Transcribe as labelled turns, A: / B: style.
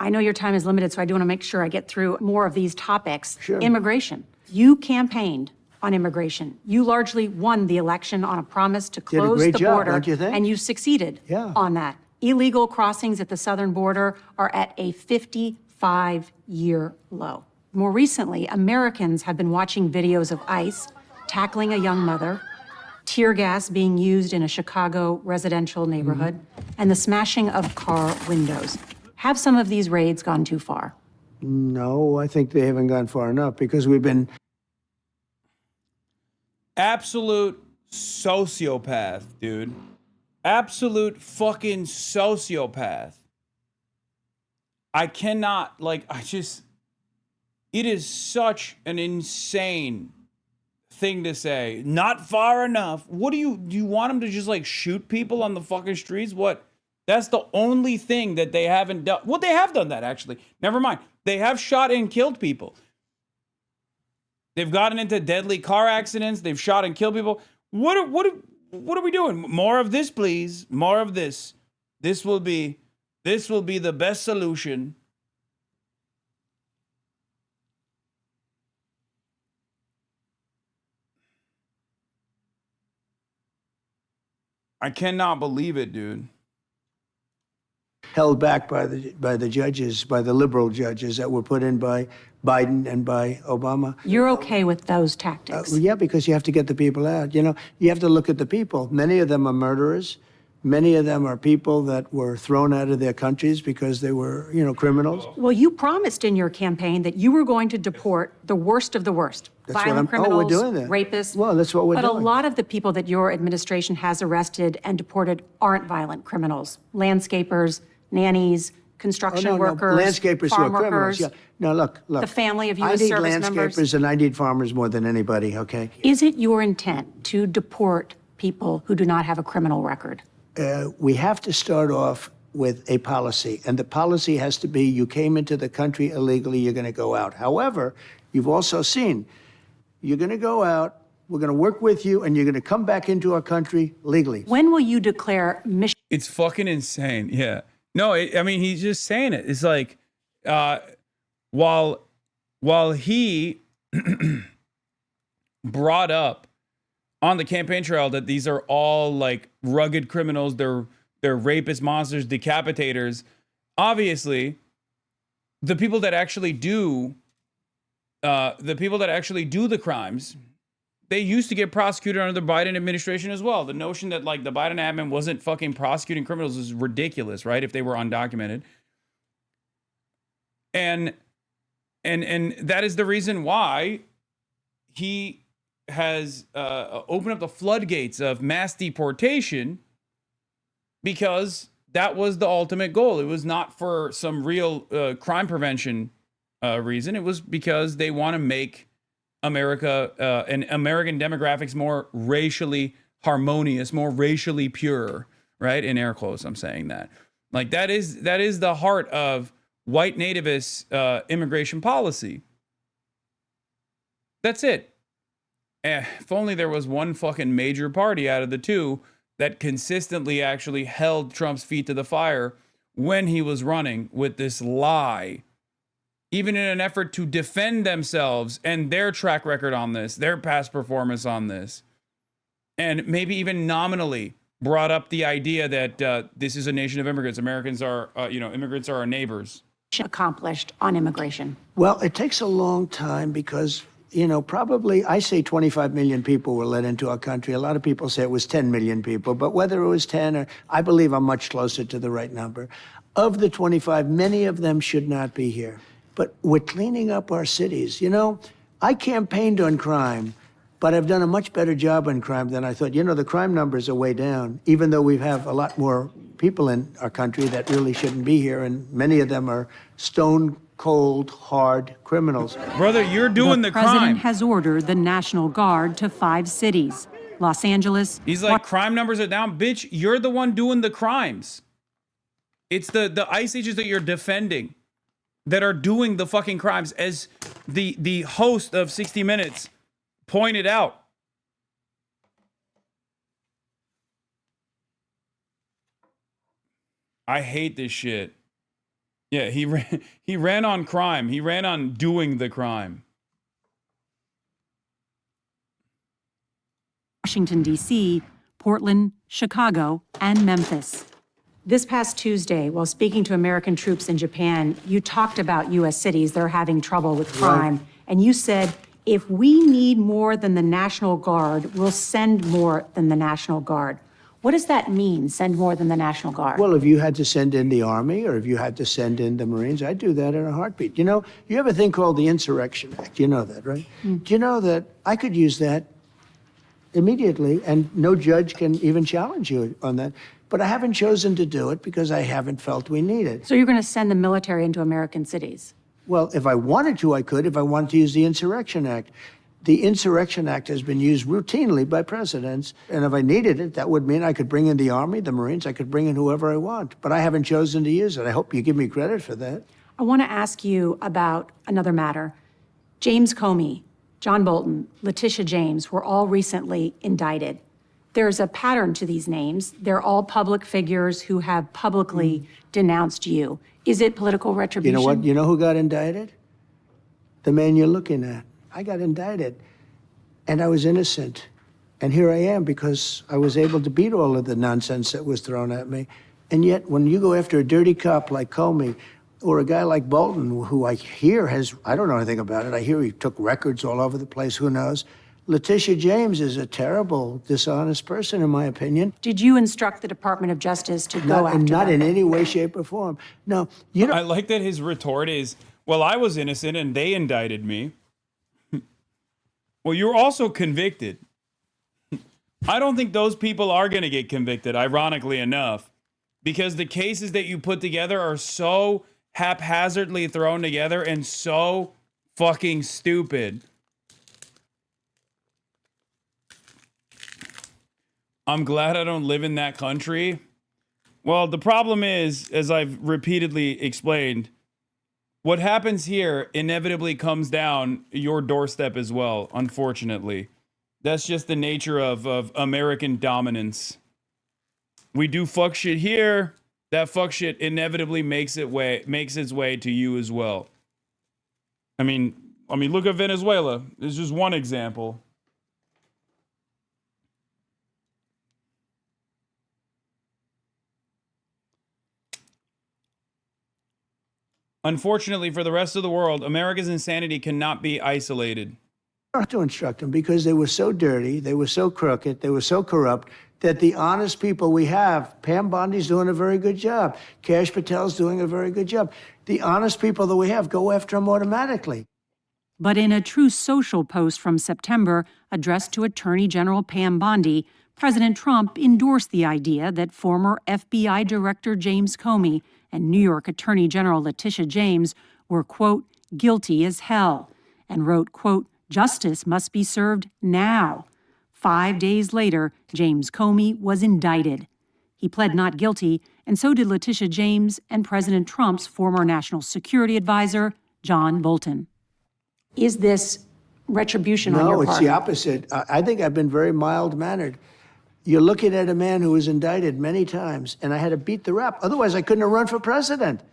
A: I know your time is limited, so I do want to make sure I get through more of these topics.
B: Sure.
A: Immigration. You campaigned on immigration. You largely won the election on a promise to close
B: great
A: the
B: job,
A: border,
B: don't you think?
A: and you succeeded on that. Illegal crossings at the southern border are at a 55-year low. More recently, Americans have been watching videos of ICE tackling a young mother, tear gas being used in a Chicago residential neighborhood, and the smashing of car windows. Have some of these raids gone too far?
B: No, I think they haven't gone far enough because we've been...
C: Absolute sociopath, dude. Absolute fucking sociopath. I cannot, like, it is such an insane thing to say. Not far enough. What do you want him to just like shoot people on the fucking streets? What? That's the only thing that they haven't done. Well, they have done that actually. Never mind. They have shot and killed people. They've gotten into deadly car accidents. They've shot and killed people. What are we doing? More of this, please. More of this. This will be the best solution. I cannot believe it, dude.
B: Held back by the judges, by the liberal judges that were put in by Biden and by Obama.
A: You're okay with those tactics?
B: Yeah, because you have to get the people out. You know, you have to look at the people. Many of them are murderers. Many of them are people that were thrown out of their countries because they were, you know, criminals.
A: Well, you promised in your campaign that you were going to deport the worst of the worst. Violent criminals,
B: we're doing that.
A: Rapists.
B: Well, that's what we're doing.
A: But a lot of the people that your administration has arrested and deported aren't violent criminals. Landscapers, nannies, construction workers,
B: landscapers
A: farm
B: who are criminals.
A: workers,
B: Yeah. No, look.
A: the family of
B: I
A: U.S.
B: need
A: service
B: landscapers
A: members.
B: and I need farmers more than anybody, okay?
A: Is it your intent to deport people who do not have a criminal record?
B: We have to start off with a policy, and the policy has to be you came into the country illegally, you're going to go out. However, you've also seen you're going to go out, we're going to work with you, and you're going to come back into our country legally.
A: When will you declare mission?
C: It's fucking insane. Yeah. No, I mean, he's just saying it. It's like, while he brought up on the campaign trail that these are all like rugged criminals, they're rapists, monsters, decapitators. Obviously, the people that actually do the crimes, they used to get prosecuted under the Biden administration as well. The notion that like the Biden admin wasn't fucking prosecuting criminals is ridiculous, right? If they were undocumented. And that is the reason why he has opened up the floodgates of mass deportation, because that was the ultimate goal. It was not for some real crime prevention reason. It was because they want to make America and American demographics more racially harmonious, more racially pure, right? In air quotes, I'm saying that. Like that is the heart of white nativist immigration policy. That's it. If only there was one fucking major party out of the two that consistently actually held Trump's feet to the fire when he was running with this lie, even in an effort to defend themselves and their track record on this, their past performance on this, and maybe even nominally brought up the idea that this is a nation of immigrants. Americans are, immigrants are our neighbors.
A: Accomplished on immigration?
B: Well, it takes a long time because, you know, probably I say 25 million people were let into our country. A lot of people say it was 10 million people, but whether it was 10 or I believe I'm much closer to the right number. Of the 25, many of them should not be here. But we're cleaning up our cities. You know, I campaigned on crime, but I've done a much better job on crime than I thought. You know, the crime numbers are way down, even though we have a lot more people in our country that really shouldn't be here, and many of them are stone cold, hard criminals.
C: Brother, you're doing the crime.
A: The president has ordered the National Guard to 5 cities. Los Angeles.
C: He's like, crime numbers are down. Bitch, you're the one doing the crimes. It's the ICE agents that you're defending that are doing the fucking crimes, as the host of 60 Minutes pointed out. I hate this shit. Yeah, he ran on crime. He ran on doing the crime.
A: Washington, D.C., Portland, Chicago, and Memphis. This past Tuesday, while speaking to American troops in Japan, you talked about U.S. cities that are having trouble with crime. Right. And you said, if we need more than the National Guard, we'll send more than the National Guard. What does that mean, send more than the National Guard?
B: Well, if you had to send in the Army or if you had to send in the Marines, I'd do that in a heartbeat. You know, you have a thing called the Insurrection Act. You know that, right? Do you know that I could use that immediately and no judge can even challenge you on that? But I haven't chosen to do it because I haven't felt we need it.
A: So you're going to send the military into American cities?
B: Well, if I wanted to, I could, if I wanted to use the Insurrection Act. The Insurrection Act has been used routinely by presidents, and if I needed it, that would mean I could bring in the Army, the Marines, I could bring in whoever I want. But I haven't chosen to use it. I hope you give me credit for that.
A: I want to ask you about another matter. James Comey, John Bolton, Letitia James were all recently indicted. There's a pattern to these names. They're all public figures who have publicly denounced you. Is it political retribution?
B: You know what? You know who got indicted? The man you're looking at. I got indicted, and I was innocent. And here I am because I was able to beat all of the nonsense that was thrown at me. And yet, when you go after a dirty cop like Comey, or a guy like Bolton, who I hear has, I don't know anything about it, I hear he took records all over the place, who knows? Letitia James is a terrible, dishonest person, in my opinion.
A: Did you instruct the Department of Justice to go after
B: Not
A: them?
B: in any way, shape, or form. No, you know.
C: I like that his retort is, well, I was innocent and they indicted me. Well, you're also convicted. I don't think those people are going to get convicted, ironically enough, because the cases that you put together are so haphazardly thrown together and so fucking stupid. I'm glad I don't live in that country. Well, the problem is, as I've repeatedly explained, what happens here inevitably comes down your doorstep as well, unfortunately. That's just the nature of American dominance. We do fuck shit here. That fuck shit inevitably makes its way to you as well. I mean, look at Venezuela. It's just one example. Unfortunately for the rest of the world, America's insanity cannot be isolated.
B: Not to instruct them because they were so dirty, they were so crooked, they were so corrupt that the honest people we have, Pam Bondi's doing a very good job, Kash Patel's doing a very good job. The honest people that we have go after them automatically.
A: But in a True Social post from September addressed to Attorney General Pam Bondi, President Trump endorsed the idea that former FBI Director James Comey and New York Attorney General Letitia James were, quote, guilty as hell, and wrote, quote, justice must be served now. 5 days later, James Comey was indicted. He pled not guilty, and so did Letitia James and President Trump's former national security advisor, John Bolton. Is this retribution on your part?
B: No, it's the opposite. I think I've been very mild-mannered. You're looking at a man who was indicted many times, and I had to beat the rap. Otherwise, I couldn't have run for president.